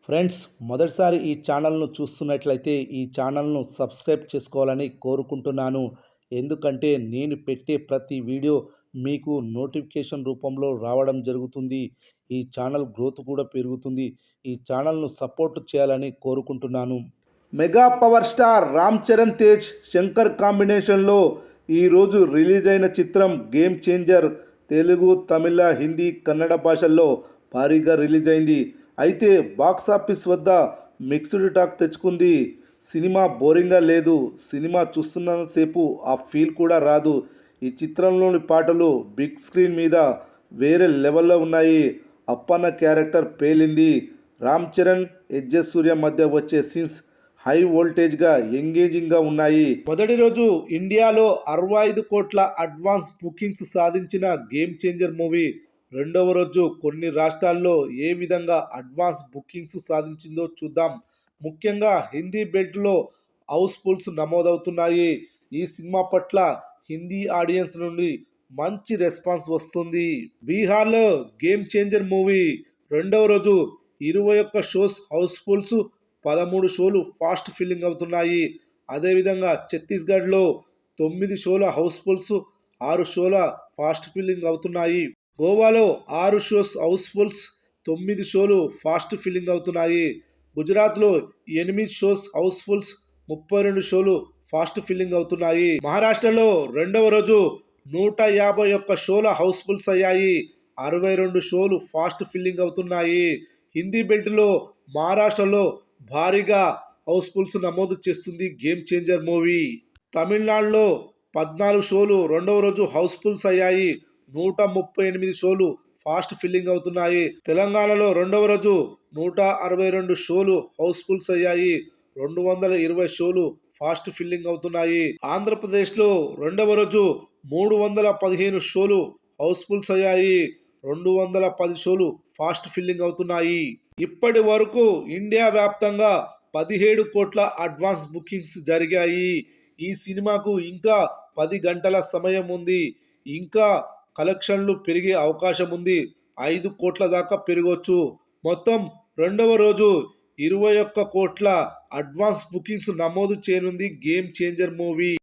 Friends, మొదటిసారి ఈ ఛానల్ను చూస్తున్నట్లయితే ఈ ఛానల్ను సబ్స్క్రైబ్ చేసుకోవాలని కోరుకుంటున్నాను. ఎందుకంటే నేను పెట్టే ప్రతి వీడియో మీకు నోటిఫికేషన్ రూపంలో రావడం జరుగుతుంది. ఈ ఛానల్ గ్రోత్ కూడా పెరుగుతుంది. ఈ ఛానల్ను సపోర్ట్ చేయాలని కోరుకుంటున్నాను. Mega power star Ram Charan Tej Shankar కాంబినేషన్లో ఈరోజు రిలీజ్ అయిన చిత్రం గేమ్ చేంజర్ తెలుగు, తమిళ, హిందీ, కన్నడ భాషల్లో భారీగా రిలీజ్ అయింది. అయితే బాక్సాఫీస్ వద్ద మిక్స్డ్ టాక్ తెచ్చుకుంది. సినిమా బోరింగ్గా లేదు. సినిమా చూస్తున్నంతసేపు ఆ ఫీల్ కూడా రాదు. ఈ చిత్రంలోని పాటలు బిగ్ స్క్రీన్ మీద వేరే లెవెల్లో ఉన్నాయి. అప్పన్న క్యారెక్టర్ పేలింది. రామ్ చరణ్, ఎస్జే సూర్య మధ్య వచ్చే సీన్స్ హై వోల్టేజ్గా ఎంగేజింగ్గా ఉన్నాయి. మొదటి రోజు ఇండియాలో 65 కోట్ల అడ్వాన్స్ బుకింగ్స్ సాధించిన గేమ్ చేంజర్ మూవీ రెండవ రోజు కొన్ని రాష్ట్రాల్లో ఏ విధంగా అడ్వాన్స్ బుకింగ్స్ సాధించిందో చూద్దాం. ముఖ్యంగా హిందీ బెల్ట్లో హౌస్ఫుల్స్ నమోదవుతున్నాయి. ఈ సినిమా పట్ల హిందీ ఆడియన్స్ నుండి మంచి రెస్పాన్స్ వస్తుంది. బీహార్లో గేమ్ చేంజర్ మూవీ రెండవ రోజు 21 షోస్ హౌస్ఫుల్స్, 13 షోలు ఫాస్ట్ ఫిల్లింగ్ అవుతున్నాయి. అదేవిధంగా ఛత్తీస్గఢ్లో 9 షోల హౌస్ఫుల్స్, 6 షోల ఫాస్ట్ ఫిల్లింగ్ అవుతున్నాయి. గోవాలో 6 షోస్ హౌస్ఫుల్స్, 9 షోలు ఫాస్ట్ ఫిల్లింగ్ అవుతున్నాయి. గుజరాత్లో 8 షోస్ హౌస్ఫుల్స్, 32 షోలు ఫాస్ట్ ఫిల్లింగ్ అవుతున్నాయి. మహారాష్ట్రలో రెండవ రోజు 151 షోల హౌస్ఫుల్స్ అయ్యాయి. 62 షోలు ఫాస్ట్ ఫిల్లింగ్ అవుతున్నాయి. హిందీ బెల్ట్లో మహారాష్ట్రలో భారీగా హౌస్ఫుల్స్ నమోదు చేస్తుంది గేమ్ చేంజర్ మూవీ. తమిళనాడులో 14 షోలు రెండవ రోజు హౌస్ఫుల్స్ అయ్యాయి. 138 షోలు ఫాస్ట్ ఫిల్లింగ్ అవుతున్నాయి. తెలంగాణలో రెండవ రోజు 162 షోలు హౌస్ఫుల్స్ అయ్యాయి. 220 షోలు ఫాస్ట్ ఫిల్లింగ్ అవుతున్నాయి. ఆంధ్రప్రదేశ్లో రెండవ రోజు 315 షోలు హౌస్ఫుల్స్ అయ్యాయి. 210 షోలు ఫాస్ట్ ఫిల్లింగ్ అవుతున్నాయి. ఇప్పటి వరకు ఇండియా వ్యాప్తంగా 17 కోట్ల అడ్వాన్స్ బుకింగ్స్ జరిగాయి. ఈ సినిమాకు ఇంకా 10 గంటల సమయం ఉంది. ఇంకా కలెక్షన్లు పెరిగే అవకాశం ఉంది. 5 కోట్ల దాకా పెరగవచ్చు. మొత్తం రెండవ రోజు 21 కోట్ల అడ్వాన్స్ బుకింగ్స్ నమోదు చేయనుంది గేమ్ చేంజర్ మూవీ.